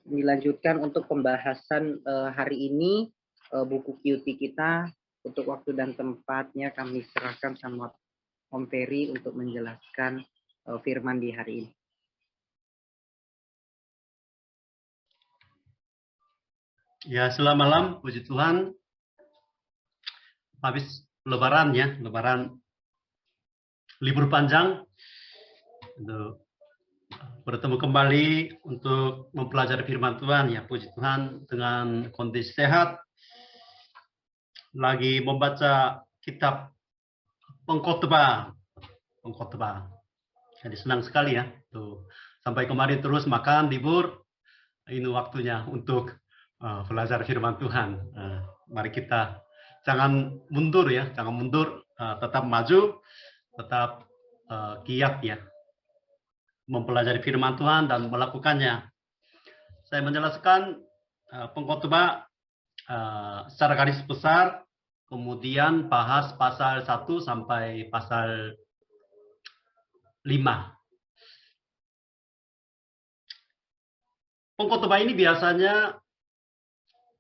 dilanjutkan untuk pembahasan hari ini buku QT kita. Untuk waktu dan tempatnya kami serahkan sama Om Ferry untuk menjelaskan firman di hari ini. Ya, selamat malam, puji Tuhan. Habis Lebaran ya, Lebaran libur panjang. Untuk bertemu kembali untuk mempelajari firman Tuhan ya, puji Tuhan dengan kondisi sehat. Lagi membaca kitab pengkhotbah. Jadi senang sekali ya. Tuh. Sampai kemarin terus makan libur. Ini waktunya untuk belajar firman Tuhan. Mari kita jangan mundur ya, jangan mundur, tetap maju, tetap giat ya, mempelajari firman Tuhan dan melakukannya. Saya menjelaskan pengkhotbah secara garis besar, kemudian bahas pasal 1 sampai pasal 5. Pengkhotbah ini biasanya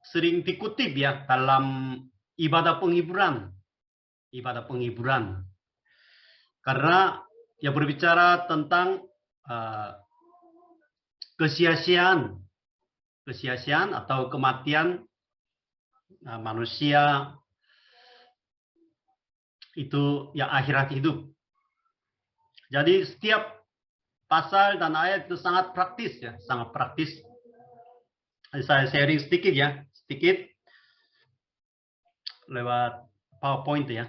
sering dikutip ya dalam ibadah penghiburan. Karena ya berbicara tentang kesia-siaan atau kematian manusia itu ya akhirat hidup. Jadi setiap pasal dan ayat itu sangat praktis ya, sangat praktis. Saya sharing sedikit ya, lewat PowerPoint ya.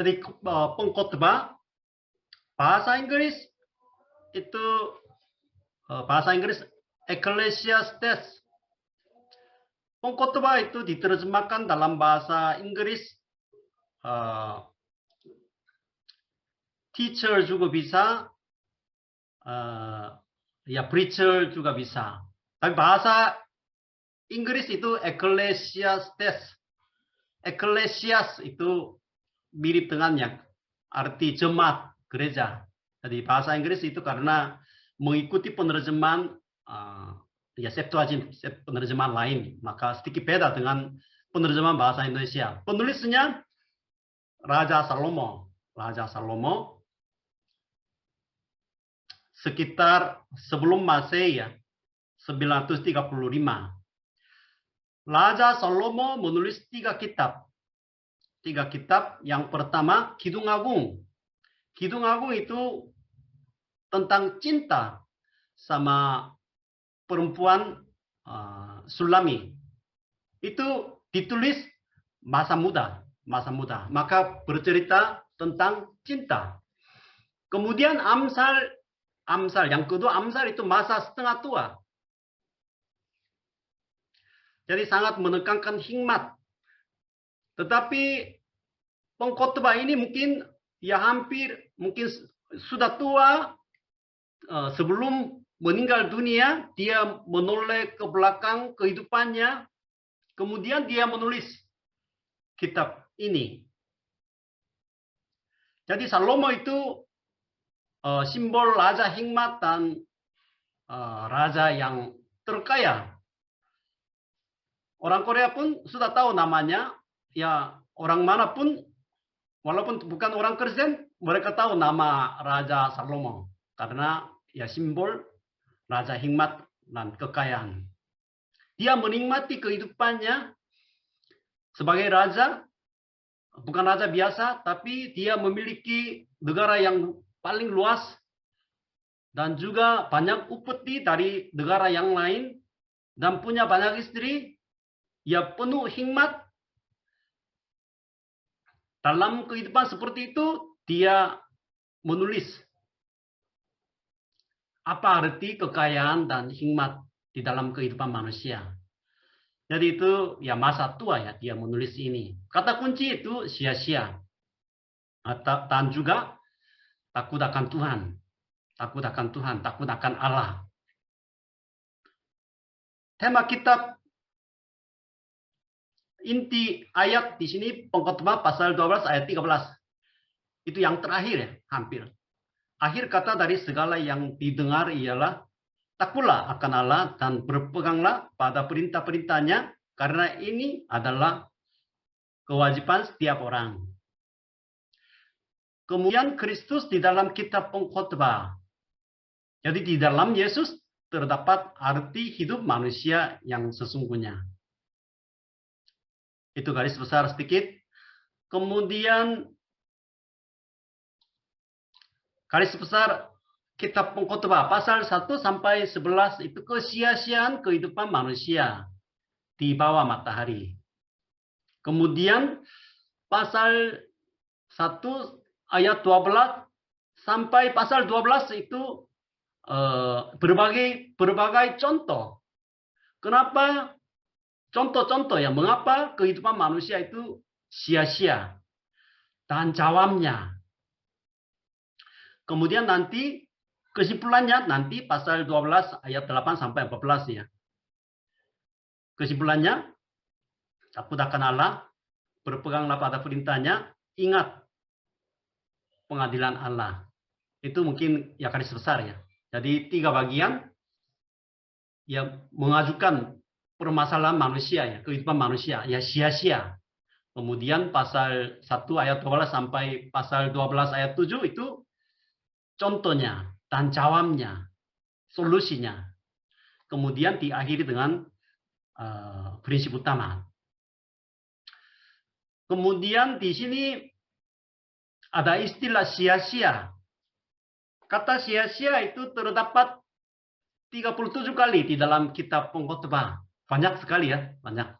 Jadi pengkhotbah bahasa Inggris itu Ecclesiastes. Pengkhotbah itu diterjemahkan dalam bahasa Inggris teacher juga bisa, ya preacher juga bisa. Tapi bahasa Inggris itu Ecclesiastes. Ecclesias itu mirip dengannya, arti jemaat gereja. Jadi bahasa Inggris itu karena mengikuti penerjemahan ya Septuagint, penerjemahan lain, maka sedikit beda dengan penerjemahan bahasa Indonesia. Penulisnya Raja Salomo sekitar sebelum Masehi ya, 935. Raja Salomo menulis 3 kitab. Yang pertama, Kidung Agung. Kidung Agung itu tentang cinta sama perempuan Sulami. Itu ditulis masa muda. Maka bercerita tentang cinta. Kemudian Amsal yang kedua, Amsal itu masa setengah tua. Jadi sangat menekankan hikmat. Tetapi pengkhotbah ini mungkin sudah tua, sebelum meninggal dunia, dia menoleh ke belakang kehidupannya, kemudian dia menulis kitab ini. Jadi Salomo itu simbol raja hikmat dan raja yang terkaya. Orang Korea pun sudah tahu namanya, ya orang manapun, walaupun bukan orang Kristen, mereka tahu nama Raja Salomo. Karena ya simbol raja hikmat dan kekayaan. Dia menikmati kehidupannya sebagai raja, bukan raja biasa, tapi dia memiliki negara yang paling luas dan juga banyak upeti dari negara yang lain dan punya banyak istri. Ya penuh hikmat. Dalam kehidupan seperti itu, dia menulis apa arti kekayaan dan hikmat di dalam kehidupan manusia. Jadi itu ya masa tua ya dia menulis ini. Kata kunci itu sia-sia. dan juga takut akan Tuhan. Takut akan Tuhan, takut akan Allah. Tema kitab inti ayat di sini Pengkhotbah pasal 12 ayat 13. Itu yang terakhir ya, hampir. Akhir kata dari segala yang didengar ialah takutlah akan Allah dan berpeganglah pada perintah-perintahnya, karena ini adalah kewajiban setiap orang. Kemudian Kristus di dalam kitab Pengkhotbah. Jadi di dalam Yesus terdapat arti hidup manusia yang sesungguhnya. Itu garis besar sedikit. Kemudian garis besar kitab Pengkhotbah pasal 1 sampai 11 itu kesia-siaan kehidupan manusia di bawah matahari. Kemudian pasal 1 ayat 12 sampai pasal 12 itu berbagai contoh. Kenapa contoh-contoh ya, mengapa kehidupan manusia itu sia-sia dan jawabnya. Kemudian nanti kesimpulannya nanti pasal 12 ayat 8 sampai 14 ya. Kesimpulannya, takut akan Allah, berpeganglah pada perintahnya, ingat pengadilan Allah. Itu mungkin ya garis besar ya. Jadi 3 bagian yang mengajukan permasalahan manusia ya, kehidupan manusia ya sia-sia. Kemudian pasal 1 ayat 12 sampai pasal 12 ayat 7 itu contohnya dan jawabnya, solusinya. Kemudian diakhiri dengan prinsip utama. Kemudian di sini ada istilah sia-sia. Kata sia-sia itu terdapat 37 kali di dalam kitab Pengkhotbah. Banyak sekali ya, banyak.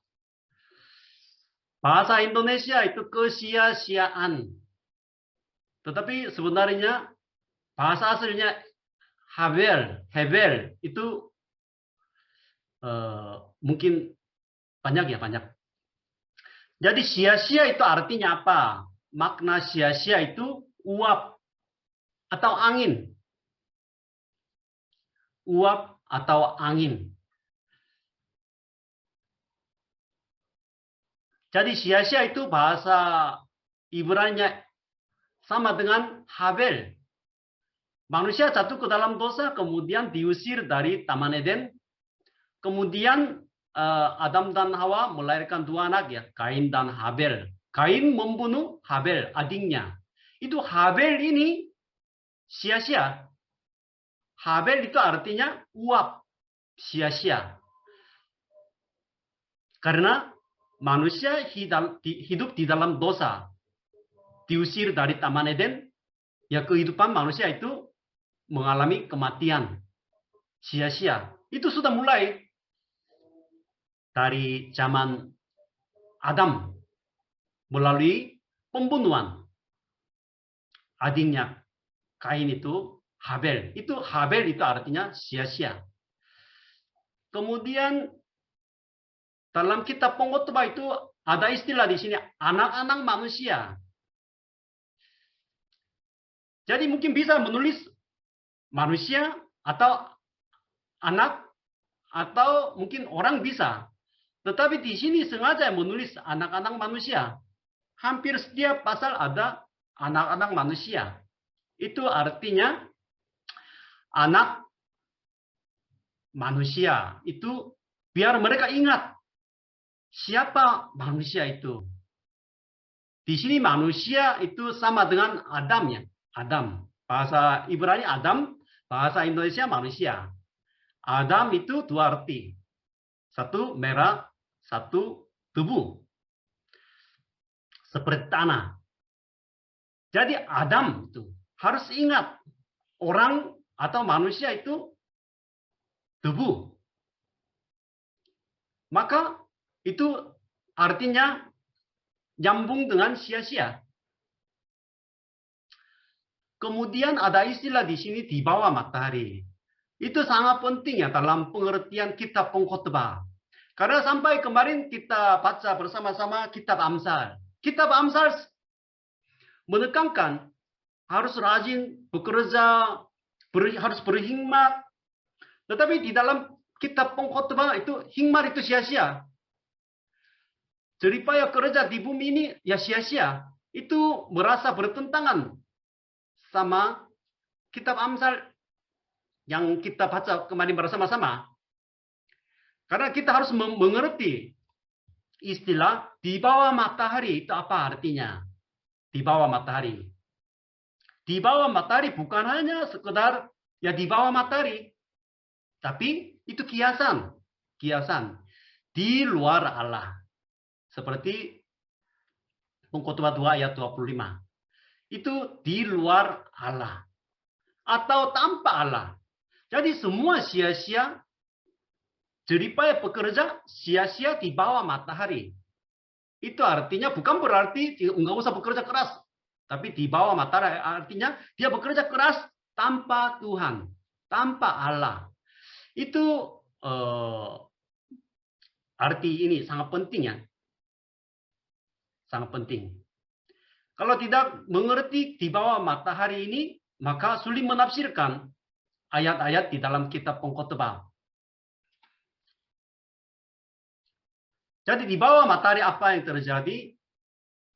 Bahasa Indonesia itu kesia-siaan. Tetapi sebenarnya bahasa aslinya Hebel itu mungkin banyak ya, banyak. Jadi sia-sia itu artinya apa? Makna sia-sia itu uap atau angin. Uap atau angin. Jadi sia-sia itu bahasa Ibrani sama dengan Habel. Manusia jatuh ke dalam dosa, kemudian diusir dari Taman Eden. Kemudian Adam dan Hawa melahirkan 2 anak ya, Kain dan Habel. Kain membunuh Habel, adiknya. Itu Habel ini sia-sia. Habel itu artinya uap, sia-sia. Karena manusia hidup di dalam dosa. Diusir dari Taman Eden, ya kehidupan manusia itu mengalami kematian. Sia-sia. Itu sudah mulai dari zaman Adam melalui pembunuhan adiknya Kain itu Habel. Itu Habel itu artinya sia-sia. Kemudian dalam kitab Pengkhotbah itu ada istilah di sini anak-anak manusia. Jadi mungkin bisa menulis manusia atau anak atau mungkin orang bisa. Tetapi di sini sengaja menulis anak-anak manusia. Hampir setiap pasal ada anak-anak manusia. Itu artinya anak manusia. Itu biar mereka ingat siapa manusia itu. Di sini manusia itu sama dengan Adam ya. Adam. Bahasa Ibrani Adam, bahasa Indonesia manusia. Adam itu 2 arti. 1 merah, 1 tubuh. Seperti tanah. Jadi Adam itu harus ingat orang atau manusia itu tubuh. Maka itu artinya nyambung dengan sia-sia. Kemudian ada istilah di sini di bawah matahari. Itu sangat penting ya dalam pengertian kitab Pengkhotbah. Karena sampai kemarin kita baca bersama-sama kitab Amsal. Kitab Amsal menekankan harus rajin bekerja, harus berhikmat. Tetapi di dalam kitab pengkhotbah itu hikmat itu sia-sia. Jeripaya kerja di bumi ini ya sia-sia. Itu merasa bertentangan sama kitab Amsal yang kita baca kemarin bersama-sama. Karena kita harus mengerti istilah di bawah matahari itu apa artinya. Di bawah matahari. Di bawah matahari bukan hanya sekedar ya di bawah matahari. Tapi itu kiasan. Kiasan. Di luar Allah. Seperti Pengkhotbah 2 ayat 25. Itu di luar Allah. Atau tanpa Allah. Jadi semua sia-sia. Jeripaya bekerja sia-sia di bawah matahari. Itu artinya bukan berarti nggak usah bekerja keras. Tapi di bawah matahari artinya dia bekerja keras tanpa Tuhan. Tanpa Allah. Itu arti ini sangat penting ya. Sangat penting. Kalau tidak mengerti di bawah matahari ini, maka sulit menafsirkan ayat-ayat di dalam kitab Pengkhotbah. Jadi di bawah matahari apa yang terjadi?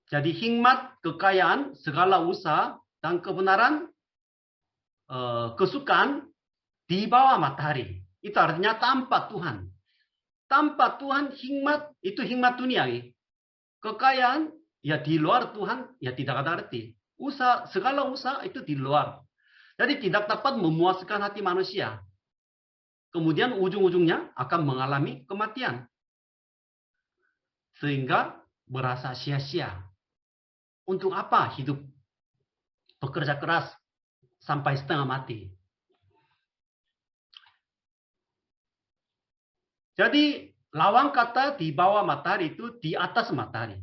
Jadi hikmat, kekayaan, segala usaha, dan kebenaran, kesukaan di bawah matahari. Itu artinya tanpa Tuhan. Tanpa Tuhan, hikmat itu hikmat duniawi. Kekayaan ya di luar Tuhan ya tidak ada arti. Usaha, segala usaha itu di luar. Jadi tidak dapat memuaskan hati manusia. Kemudian ujung-ujungnya akan mengalami kematian. Sehingga berasa sia-sia. Untuk apa hidup? Bekerja keras sampai setengah mati. Jadi lawan kata di bawah matahari itu di atas matahari.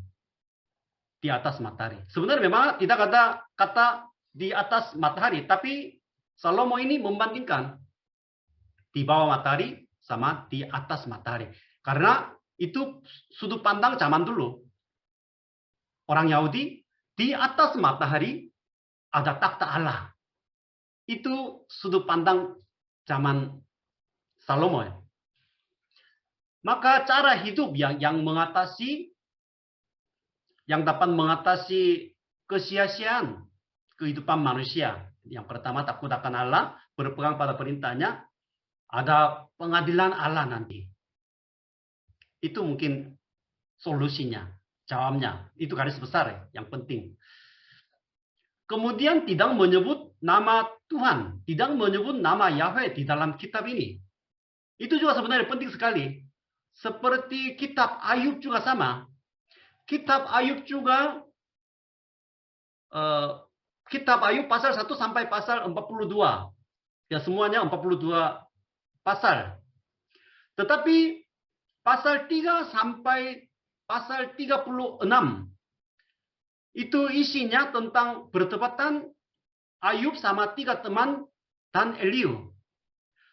Di atas matahari. Sebenarnya memang tidak ada kata di atas matahari. Tapi Salomo ini membandingkan di bawah matahari sama di atas matahari. Karena itu sudut pandang zaman dulu. Orang Yahudi di atas matahari ada takhta Allah. Itu sudut pandang zaman Salomo. Maka cara hidup yang mengatasi, yang dapat mengatasi kesia-siaan kehidupan manusia. Yang pertama takut akan Allah, berpegang pada perintahnya, ada pengadilan Allah nanti. Itu mungkin solusinya, jawabnya. Itu garis besar yang penting. Kemudian tidak menyebut nama Tuhan, tidak menyebut nama Yahweh di dalam kitab ini. Itu juga sebenarnya penting sekali. Seperti kitab Ayub juga sama. Kitab Ayub juga, kitab Ayub pasal 1 sampai pasal 42. Ya semuanya 42 pasal. Tetapi pasal 3 sampai pasal 36. Itu isinya tentang berdebatan Ayub sama 3 teman dan Eliu.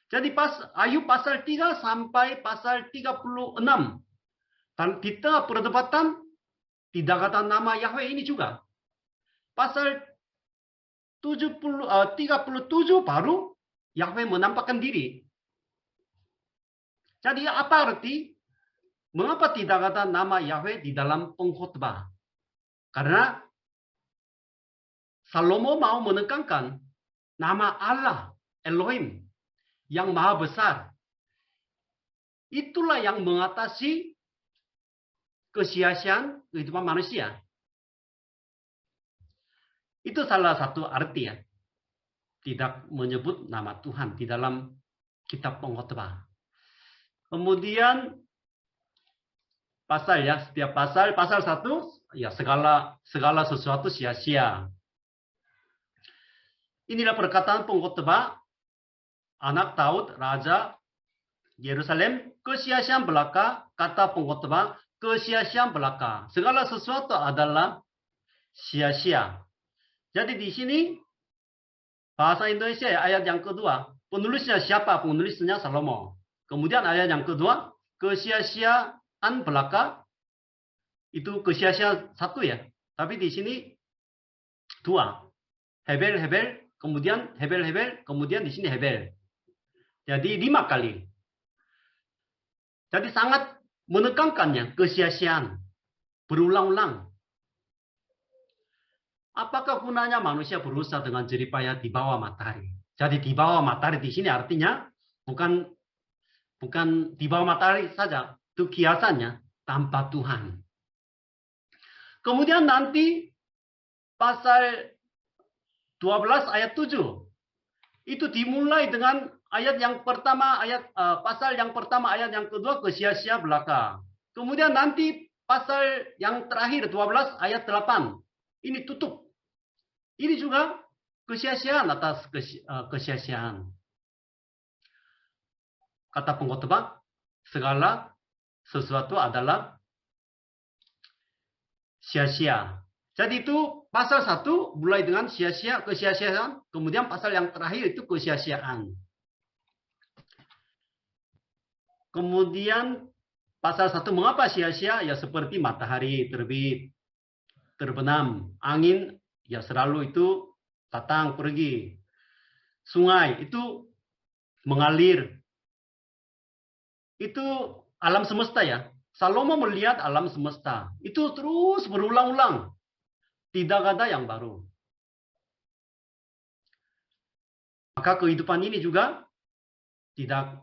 Jadi Ayub pasal 3 sampai pasal 36. Dan di tengah perdebatan tidak ada nama Yahweh ini juga. Pasal 37 baru Yahweh menampakkan diri. Jadi apa arti? Mengapa tidak ada nama Yahweh di dalam pengkhotbah? Karena Salomo mau menekankan nama Allah, Elohim, yang maha besar. Itulah yang mengatasi kesia-siaan kehidupan manusia. Itu salah satu arti ya. Tidak menyebut nama Tuhan di dalam kitab pengkhotbah. Kemudian pasal ya, setiap pasal 1 ya segala sesuatu sia-sia. Inilah perkataan pengkhotbah anak Daud, Raja Yerusalem, kesia-siaan belaka, kata pengkhotbah, kesia-siaan belaka. Segala sesuatu adalah sia-sia. Jadi di sini bahasa Indonesia ya, ayat yang kedua, penulisnya siapa? Penulisnya Salomo. Kemudian ayat yang kedua, kesia-siaan belaka, itu kesia-siaan satu ya. Tapi di sini dua. Hebel, Hebel, kemudian Hebel, Hebel, kemudian di sini Hebel. Jadi 5 kali. Jadi sangat menekankannya kesia-siaan. Berulang-ulang. Apakah gunanya manusia berusaha dengan jeripayah di bawah matahari? Jadi di bawah matahari di sini artinya bukan di bawah matahari saja. Itu kiasannya tanpa Tuhan. Kemudian nanti pasal 12 ayat 7. Itu dimulai dengan ayat yang pertama, pasal yang pertama, ayat yang kedua kesia-sia belaka. Kemudian nanti pasal yang terakhir 12 ayat 8. Ini tutup. Ini juga kesia-siaan atas kesia-siaan. Kata pengkhotbah, segala sesuatu adalah sia-sia. Jadi itu pasal 1 mulai dengan sia-sia, kesia-siaan. Kemudian pasal yang terakhir itu kesia-siaan. Kemudian pasal 1 mengapa sia-sia? Ya seperti matahari terbit, terbenam. Angin ya selalu itu datang pergi. Sungai itu mengalir. Itu alam semesta ya. Salomo melihat alam semesta. Itu terus berulang-ulang. Tidak ada yang baru. Maka kehidupan ini juga tidak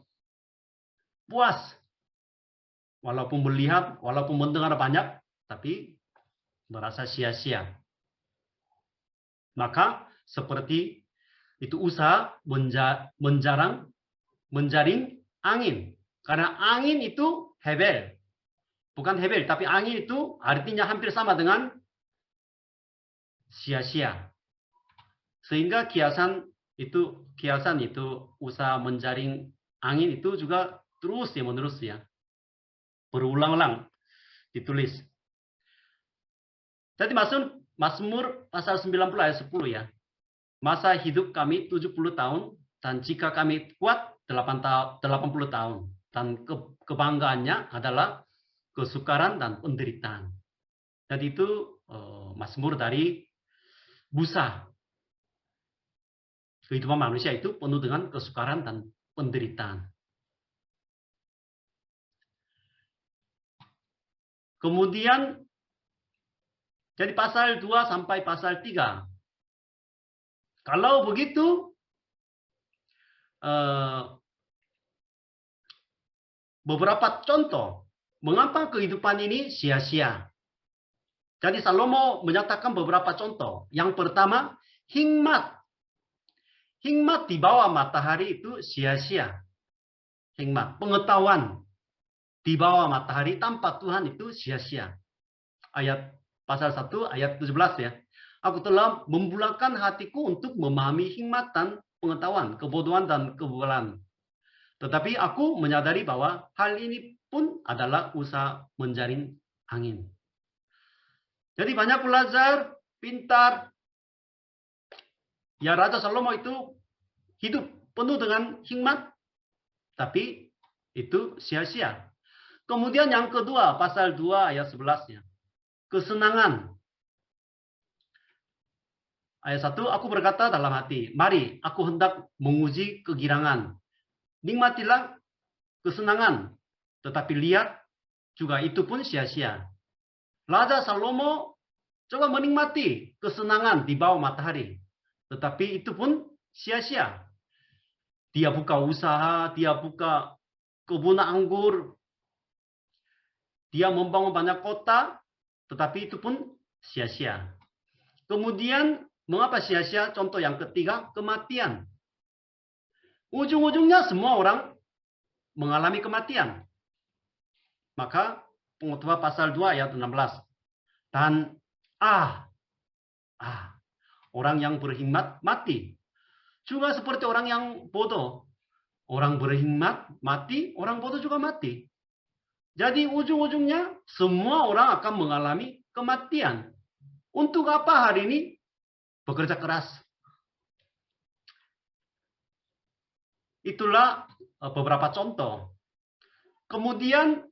puas. Walaupun melihat, walaupun mendengar banyak, tapi merasa sia-sia. Maka seperti itu usaha menjaring angin. Karena angin itu hebel. Bukan hebel, tapi angin itu artinya hampir sama dengan sia-sia. Sehingga kiasan itu usaha menjaring angin itu juga terus ya menerus ya. Berulang-ulang ditulis. Jadi Mazmur pasal 90 ayat 10 ya. Masa hidup kami 70 tahun dan jika kami kuat 80 tahun. Dan kebanggaannya adalah kesukaran dan penderitaan. Jadi itu Mazmur dari Musa. Kehidupan manusia itu penuh dengan kesukaran dan penderitaan. Kemudian jadi pasal 2 sampai pasal 3. Kalau begitu beberapa contoh mengapa kehidupan ini sia-sia. Jadi Salomo menyatakan beberapa contoh. Yang pertama, hikmat. Hikmat di bawah matahari itu sia-sia. Hikmat, pengetahuan di bawah matahari tanpa Tuhan itu sia-sia. Ayat pasal 1 ayat 17 ya. Aku telah membulatkan hatiku untuk memahami hikmat dan pengetahuan, kebodohan dan kebobolan. Tetapi aku menyadari bahwa hal ini pun adalah usaha menjaring angin. Jadi banyak pelajar, pintar. Ya Raja Salomo itu hidup penuh dengan hikmat. Tapi itu sia-sia. Kemudian yang kedua, pasal 2 ayat 11-nya. Kesenangan. Ayat 1, aku berkata dalam hati, mari aku hendak menguji kegirangan. Nikmatilah kesenangan. Tetapi lihat, juga itu pun sia-sia. Raja Salomo coba menikmati kesenangan di bawah matahari. Tetapi itu pun sia-sia. Dia buka usaha, dia buka kebun anggur. Dia membangun banyak kota, tetapi itu pun sia-sia. Kemudian, mengapa sia-sia? Contoh yang ketiga, kematian. Ujung-ujungnya semua orang mengalami kematian. Maka pengkhotbah pasal 2 ayat 16. Dan orang yang berhikmat mati. Juga seperti orang yang bodoh. Orang berhikmat mati, orang bodoh juga mati. Jadi ujung-ujungnya semua orang akan mengalami kematian. Untuk apa hari ini bekerja keras? Itulah beberapa contoh. Kemudian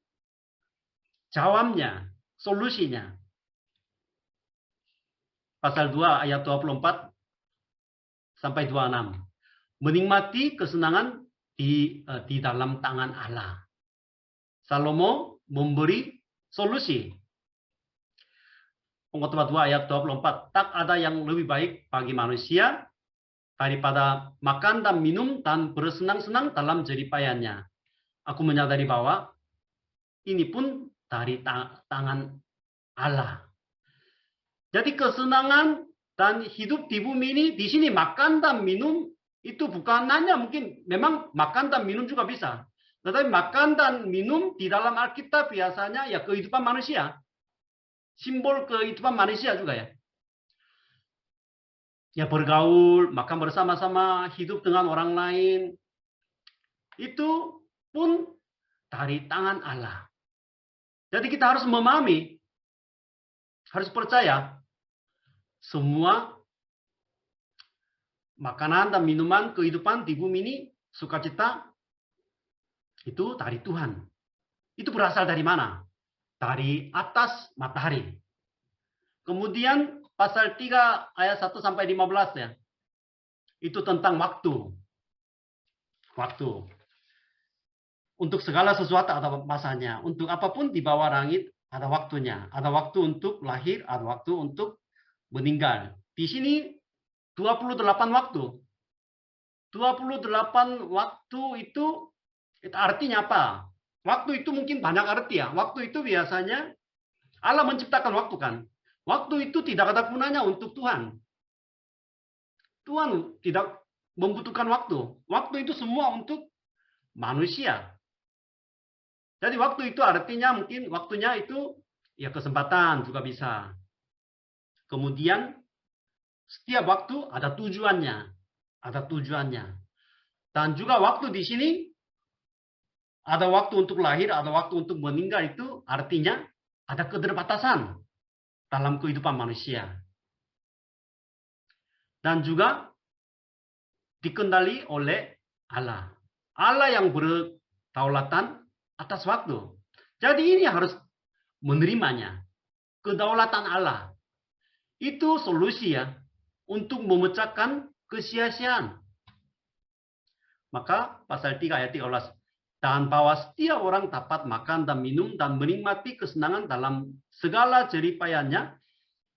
jawabnya, solusinya. pasal 2 ayat 24 sampai 26. Menikmati kesenangan di dalam tangan Allah. Salomo memberi solusi. Pengkhotbah 2 ayat 24. Tak ada yang lebih baik bagi manusia daripada makan dan minum dan bersenang-senang dalam jeripayanya. Aku menyadari bahwa ini pun dari tangan Allah. Jadi kesenangan dan hidup di bumi ini, di sini makan dan minum itu bukan hanya mungkin memang makan dan minum juga bisa. Tetapi makan dan minum di dalam Alkitab biasanya ya kehidupan manusia. Simbol kehidupan manusia juga ya. Ya bergaul, makan bersama-sama, hidup dengan orang lain. Itu pun dari tangan Allah. Jadi kita harus memahami, harus percaya, semua makanan dan minuman kehidupan di bumi ini, sukacita, itu dari Tuhan. Itu berasal dari mana? Dari atas matahari. Kemudian pasal 3 ayat 1 sampai 15 ya. Itu tentang waktu. Waktu. Untuk segala sesuatu ada masanya. Untuk apapun di bawah langit ada waktunya. Ada waktu untuk lahir, ada waktu untuk meninggal. Di sini 28 waktu. 28 waktu itu artinya apa? Waktu itu mungkin banyak arti ya. Waktu itu biasanya Allah menciptakan waktu kan. Waktu itu tidak ada gunanya untuk Tuhan. Tuhan tidak membutuhkan waktu. Waktu itu semua untuk manusia. Jadi waktu itu artinya mungkin waktunya itu ya kesempatan juga bisa. Kemudian setiap waktu ada tujuannya. Ada tujuannya. Dan juga waktu di sini ada waktu untuk lahir, ada waktu untuk meninggal, itu artinya ada keterbatasan dalam kehidupan manusia. Dan juga dikendali oleh Allah. Allah yang berdaulatan atas waktu. Jadi ini harus menerimanya. Kedaulatan Allah. Itu solusi ya untuk memecahkan kesia-siaan. Maka pasal 3 ayat 13. Dan bahwa setiap orang dapat makan dan minum dan menikmati kesenangan dalam segala jeripayanya,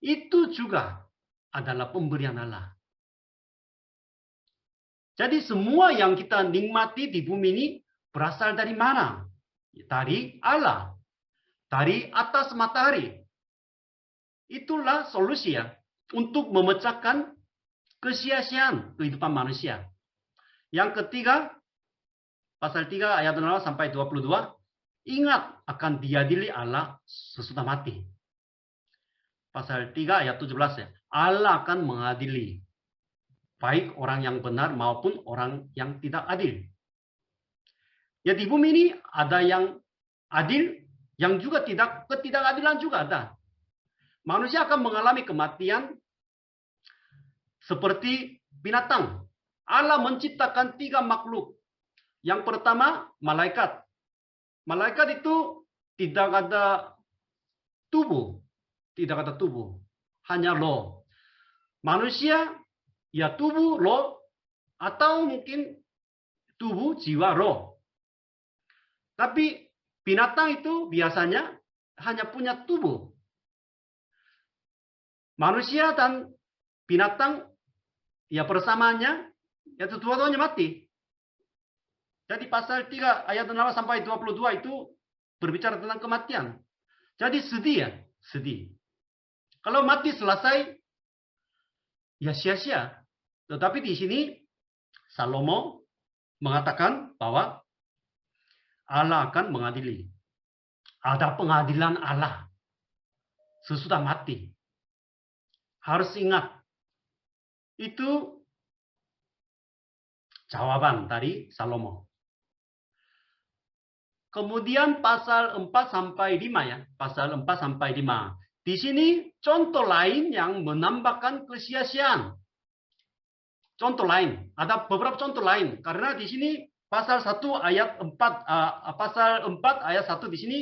itu juga adalah pemberian Allah. Jadi semua yang kita nikmati di bumi ini berasal dari mana? Dari Allah. Dari atas matahari. Itulah solusi ya untuk memecahkan kesia-siaan kehidupan manusia. Yang ketiga, pasal 3 ayat 0 sampai 22, ingat akan diadili Allah sesudah mati. Pasal 3 ayat 17 ya, Allah akan mengadili baik orang yang benar maupun orang yang tidak adil. Ya di bumi ini ada yang adil, yang juga ketidakadilan juga ada. Manusia akan mengalami kematian seperti binatang. Allah menciptakan 3 makhluk. Yang pertama, malaikat. Malaikat itu tidak ada tubuh. Tidak ada tubuh. Hanya roh. Manusia, ya tubuh, roh. Atau mungkin tubuh, jiwa, roh. Tapi binatang itu biasanya hanya punya tubuh. Manusia dan binatang, ya persamaannya, ya dua-duanya mati. Jadi pasal 3 ayat 6 sampai 22 itu berbicara tentang kematian. Jadi sedih ya, sedih. Kalau mati selesai, ya sia-sia. Tetapi di sini Salomo mengatakan bahwa Allah akan mengadili. Ada pengadilan Allah sesudah mati. Harus ingat. Itu jawaban dari Salomo. Kemudian pasal 4 sampai 5 ya. Pasal 4 sampai 5. Di sini contoh lain yang menambahkan kesia-siaan. Contoh lain. Ada beberapa contoh lain. Karena di sini pasal 1 ayat 4 pasal 4 ayat 1 di sini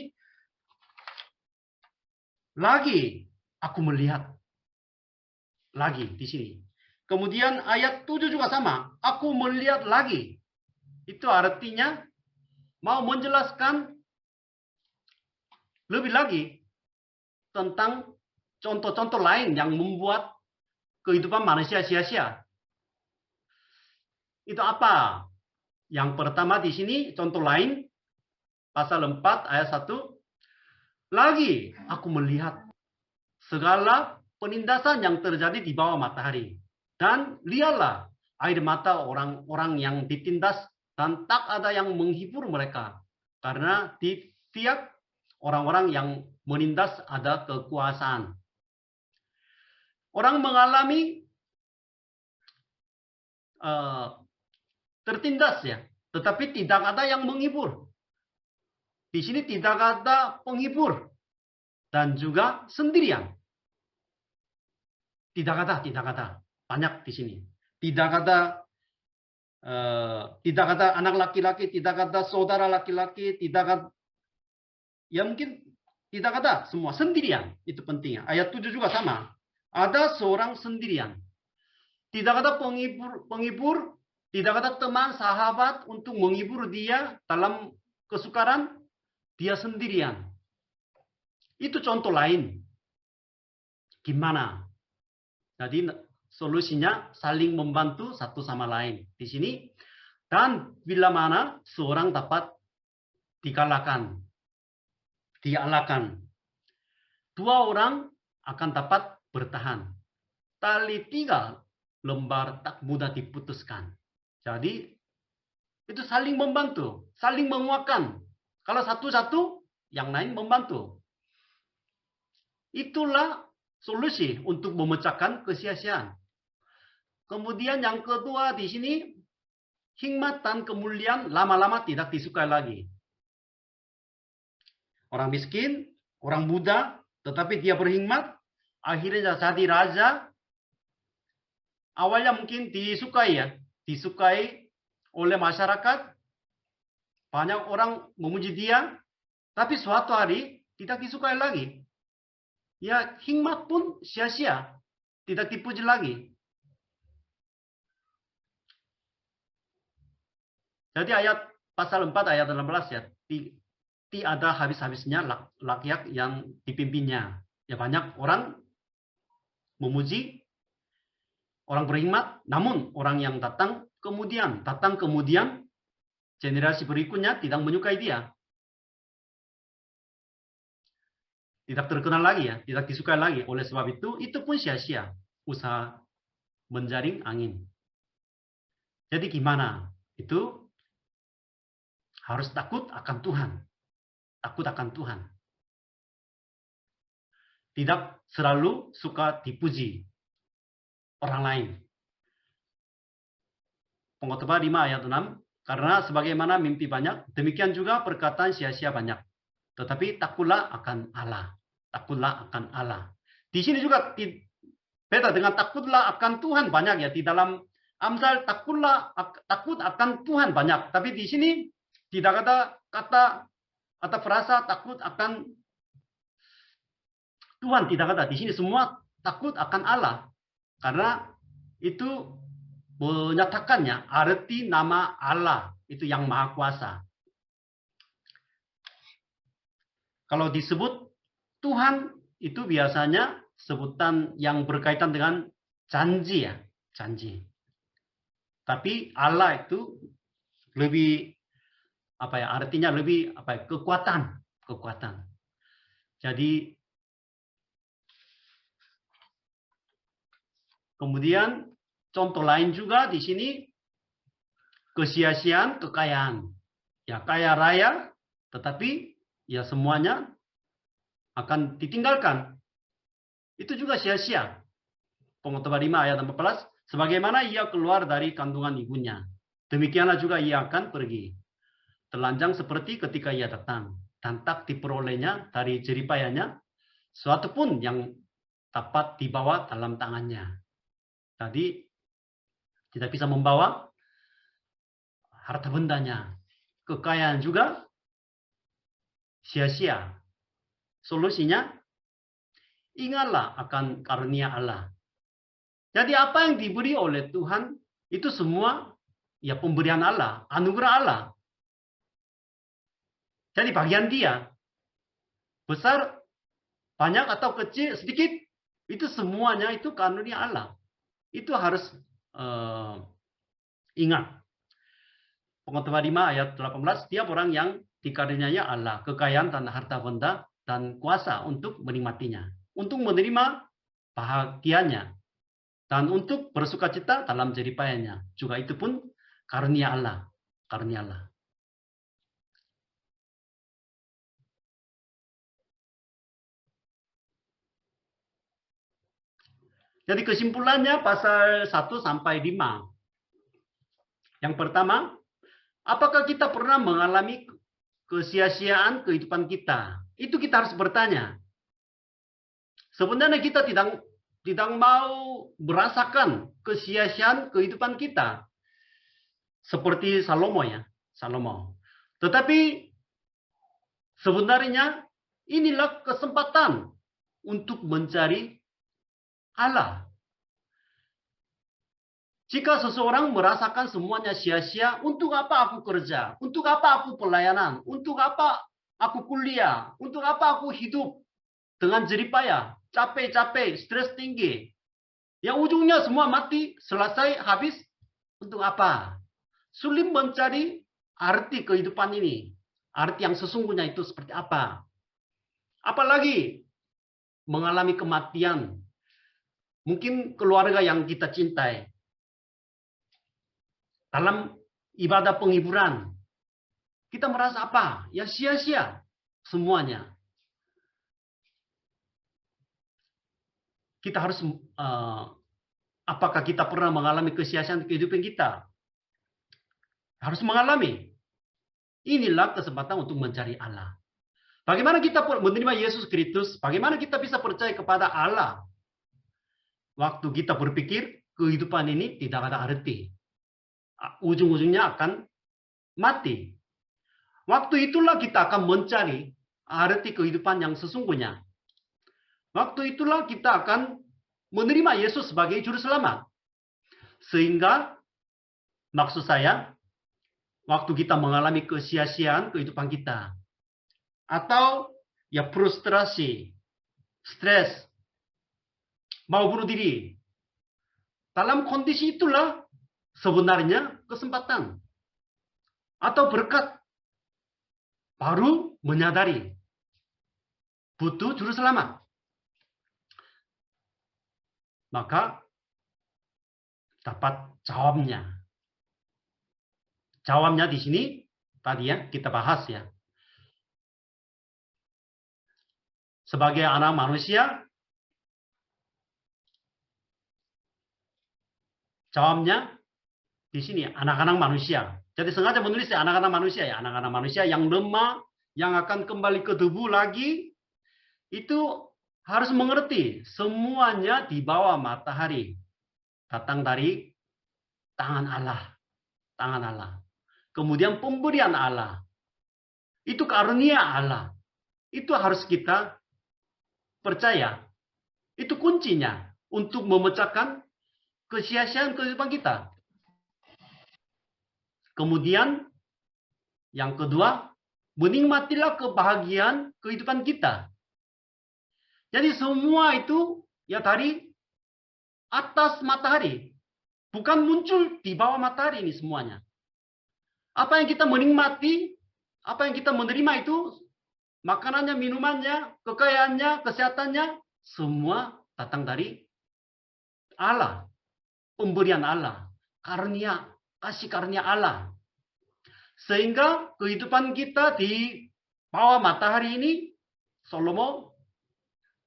lagi aku melihat lagi di sini. Kemudian ayat 7 juga sama. Aku melihat lagi. Itu artinya mau menjelaskan lebih lagi tentang contoh-contoh lain yang membuat kehidupan manusia sia-sia. Itu apa? Yang pertama di sini contoh lain pasal 4 ayat 1. Lagi aku melihat segala penindasan yang terjadi di bawah matahari. Dan lihatlah air mata orang-orang yang ditindas dan tak ada yang menghibur mereka. Karena di tiap orang-orang yang menindas ada kekuasaan. Orang mengalami tertindas ya, tetapi tidak ada yang menghibur. Di sini tidak ada penghibur dan juga sendirian. Tidak ada. Banyak di sini. Tidak ada anak laki-laki, tidak ada saudara laki-laki, tidak ada, ya mungkin tidak ada, semua sendirian. Itu pentingnya. Ayat 7 juga sama. Ada seorang sendirian. Tidak ada penghibur, tidak ada teman, sahabat untuk menghibur dia dalam kesukaran, dia sendirian. Itu contoh lain. Gimana? Jadi solusinya saling membantu satu sama lain. Di sini, dan bila mana seorang dapat dikalahkan, dialahkan, dua orang akan dapat bertahan. Tali 3 lembar tak mudah diputuskan. Jadi itu saling membantu, saling menguatkan. Kalau satu-satu, yang lain membantu. Itulah solusi untuk memecahkan kesia-siaan. Kemudian yang kedua di sini, hikmat dan kemuliaan lama-lama tidak disukai lagi. Orang miskin, orang muda, tetapi dia berhikmat, akhirnya jadi raja. Awalnya mungkin disukai ya, disukai oleh masyarakat. Banyak orang memuji dia, tapi suatu hari tidak disukai lagi. Ya, hikmat pun sia-sia, tidak dipuji lagi. Jadi ayat pasal 4 ayat 16 ya, tidak ada habis-habisnya rakyat yang dipimpinnya. Ya banyak orang memuji, orang berhikmat, namun orang yang datang kemudian, generasi berikutnya tidak menyukai dia. Tidak terkenal lagi ya, tidak disukai lagi. Oleh sebab itu pun sia-sia usaha menjaring angin. Jadi gimana? Itu harus takut akan Tuhan. Takut akan Tuhan. Tidak selalu suka dipuji orang lain. Pengkhotbah 5 ayat 6. Karena sebagaimana mimpi banyak, demikian juga perkataan sia-sia banyak. Tetapi takutlah akan Allah. Takutlah akan Allah. Di sini juga beda dengan takutlah akan Tuhan banyak ya. Di dalam Amsal takut akan Tuhan banyak. Tapi di sini tidak ada kata atau frasa takut akan Tuhan, tidak ada. Di sini semua takut akan Allah. Karena itu menyatakannya arti nama Allah. Itu yang Maha Kuasa. Kalau disebut Tuhan, itu biasanya sebutan yang berkaitan dengan janji ya. Janji. Tapi Allah itu lebih artinya lebih kekuatan. Jadi kemudian contoh lain juga di sini kesia-siaan kekayaan. Ya kaya raya, tetapi ya semuanya akan ditinggalkan. Itu juga sia-sia. Pengkhotbah 5 ayat 14, sebagaimana ia keluar dari kandungan ibunya, demikianlah juga ia akan pergi. Telanjang seperti ketika ia datang, dan tak diperolehnya dari jeripayanya suatu pun yang dapat dibawa dalam tangannya. Tadi tidak bisa membawa harta bendanya. Kekayaan juga sia-sia. Solusinya, ingatlah akan karunia Allah. Jadi apa yang diberi oleh Tuhan itu semua ya pemberian Allah, anugerah Allah. Jadi bagian dia, besar, banyak atau kecil, sedikit, itu semuanya itu karunia Allah. Itu harus ingat. Pengkhotbah 5 ayat 18, setiap orang yang dikaruniai Allah, kekayaan dan harta benda dan kuasa untuk menikmatinya, untuk menerima bahagianya, dan untuk bersukacita dalam jeripayanya. Juga itu pun karunia Allah. Karunia Allah. Jadi kesimpulannya pasal 1 sampai 5. Yang pertama, apakah kita pernah mengalami kesia-siaan kehidupan kita? Itu kita harus bertanya. Sebenarnya kita tidak mau merasakan kesia-siaan kehidupan kita. Seperti Salomo ya. Salomo. Tetapi sebenarnya inilah kesempatan untuk mencari Allah. Jika seseorang merasakan semuanya sia-sia, untuk apa aku kerja? Untuk apa aku pelayanan? Untuk apa aku kuliah? Untuk apa aku hidup dengan jeripaya? Capek-capek, stres tinggi. Yang ujungnya semua mati, selesai, habis. Untuk apa? Sulit mencari arti kehidupan ini. Arti yang sesungguhnya itu seperti apa? Apalagi mengalami kematian. Mungkin keluarga yang kita cintai. Dalam ibadah penghiburan. Kita merasa apa? Ya sia-sia semuanya. Kita harus, apakah kita pernah mengalami kesia-siaan kehidupan kita? Harus mengalami. Inilah kesempatan untuk mencari Allah. Bagaimana kita menerima Yesus Kristus? Bagaimana kita bisa percaya kepada Allah? Waktu kita berpikir kehidupan ini tidak ada arti. Ujung-ujungnya akan mati. Waktu itulah kita akan mencari arti kehidupan yang sesungguhnya. Waktu itulah kita akan menerima Yesus sebagai juru selamat. Sehingga maksud saya, waktu kita mengalami kesia-siaan kehidupan kita, atau ya frustrasi, stres, mau bunuh diri. Dalam kondisi itulah sebenarnya kesempatan atau berkat baru menyadari butuh juru selamat. Maka dapat jawabnya. Jawabnya di sini tadi ya kita bahas ya. Sebagai anak manusia, jawabnya di sini anak-anak manusia. Jadi sengaja menulis ya anak-anak manusia ya, anak-anak manusia yang lemah, yang akan kembali ke tubuh lagi, itu harus mengerti semuanya di bawah matahari datang dari tangan Allah, tangan Allah. Kemudian pemberian Allah, itu karunia Allah, itu harus kita percaya. Itu kuncinya untuk memecahkan kesia-siaan kehidupan kita. Kemudian yang kedua, menikmatilah kebahagiaan kehidupan kita. Jadi semua itu ya dari atas matahari. Bukan muncul di bawah matahari ini semuanya. Apa yang kita menikmati, apa yang kita menerima itu, makanannya, minumannya, kekayaannya, kesehatannya, semua datang dari Allah. Pemberian Allah. Karunia, kasih karunia Allah. Sehingga kehidupan kita di bawah matahari ini, Salomo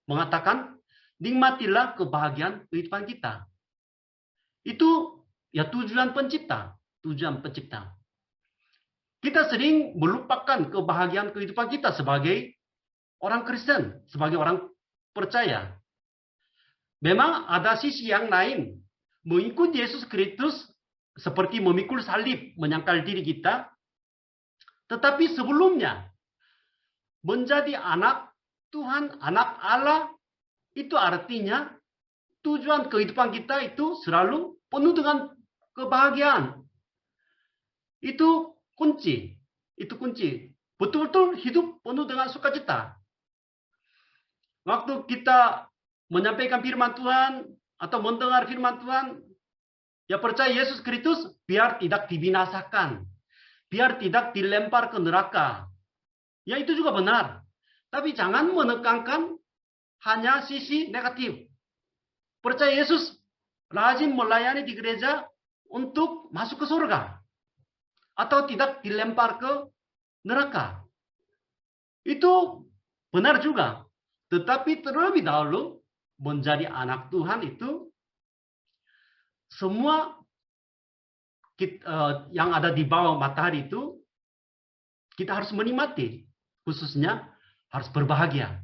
mengatakan, nikmatilah kebahagiaan kehidupan kita. Itu ya tujuan pencipta. Tujuan pencipta. Kita sering melupakan kebahagiaan kehidupan kita sebagai orang Kristen, sebagai orang percaya. Memang ada sisi yang lain. Mengikut Yesus Kristus seperti memikul salib, menyangkal diri kita. Tetapi sebelumnya, menjadi anak Tuhan, anak Allah, itu artinya tujuan kehidupan kita itu selalu penuh dengan kebahagiaan. Itu kunci. Itu kunci. Betul-betul hidup penuh dengan sukacita. Waktu kita menyampaikan firman Tuhan atau mendengar firman Tuhan, ya percaya Yesus Kristus biar tidak dibinasakan. Biar tidak dilempar ke neraka. Ya itu juga benar. Tapi jangan menekankan hanya sisi negatif. Percaya Yesus rajin melayani di gereja untuk masuk ke surga. Atau tidak dilempar ke neraka. Itu benar juga. Tetapi terlebih dahulu menjadi anak Tuhan itu semua yang ada di bawah matahari itu kita harus menikmati. Khususnya harus berbahagia,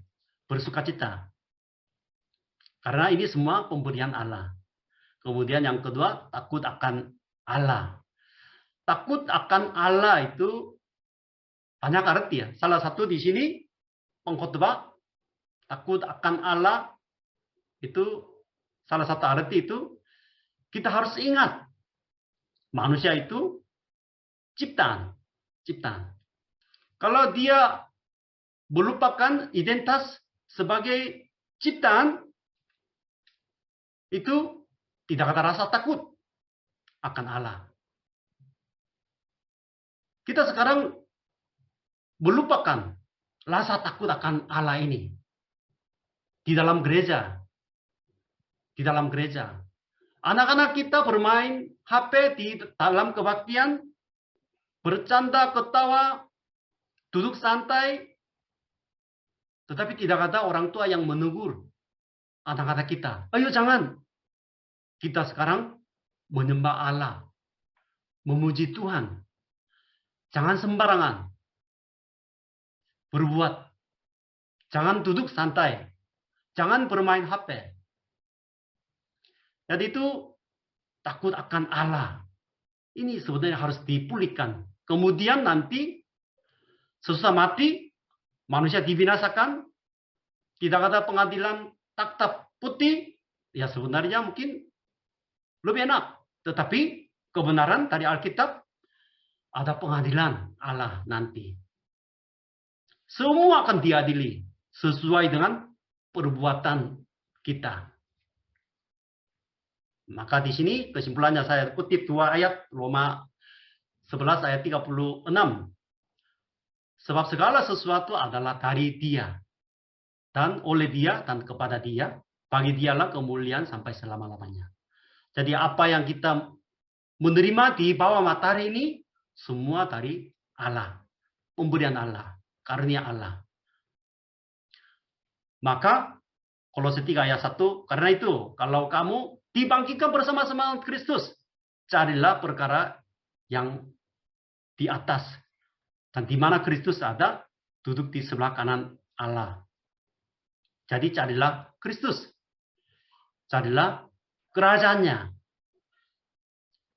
bersukacita. Karena ini semua pemberian Allah. Kemudian yang kedua, takut akan Allah. Takut akan Allah itu banyak arti ya. Salah satu di sini pengkhotbah takut akan Allah itu salah satu arti itu kita harus ingat manusia itu ciptaan. Kalau dia melupakan identitas sebagai ciptaan, itu tidak ada rasa takut akan Allah. Kita sekarang melupakan rasa takut akan Allah ini. Di dalam gereja. Anak-anak kita bermain HP di dalam kebaktian, bercanda, ketawa, duduk santai, tetapi tidak ada orang tua yang menegur anak-anak kita. Ayo jangan. Kita sekarang menyembah Allah. Memuji Tuhan. Jangan sembarangan berbuat. Jangan duduk santai. Jangan bermain HP. Jadi itu takut akan Allah. Ini sebenarnya harus dipulihkan. Kemudian nanti sesudah mati, manusia dibinasakan, tidak ada pengadilan takhta putih, ya sebenarnya mungkin lebih enak. Tetapi kebenaran dari Alkitab, ada pengadilan Allah nanti. Semua akan diadili sesuai dengan perbuatan kita. Maka di sini kesimpulannya saya kutip 2 ayat Roma 11 ayat 36. Sebab segala sesuatu adalah dari Dia. Dan oleh Dia dan kepada Dia. Bagi Dialah kemuliaan sampai selama-lamanya. Jadi apa yang kita menerima di bawah matahari ini. Semua dari Allah. Pemberian Allah. Karunia Allah. Maka Kolose 3 ayat 1. Karena itu kalau kamu dibangkitkan bersama-sama Kristus. Carilah perkara yang di atas. Dan di mana Kristus ada, duduk di sebelah kanan Allah. Jadi carilah Kristus. Carilah kerajaannya.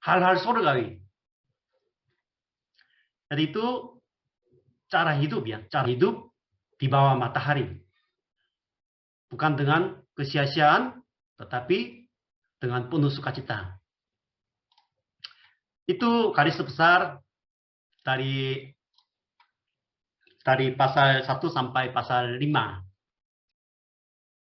Hal-hal surgawi. Jadi itu cara hidup ya. Cara hidup di bawah matahari. Bukan dengan kesia-siaan, tetapi dengan penuh sukacita. Itu garis besar dari pasal 1 sampai pasal 5.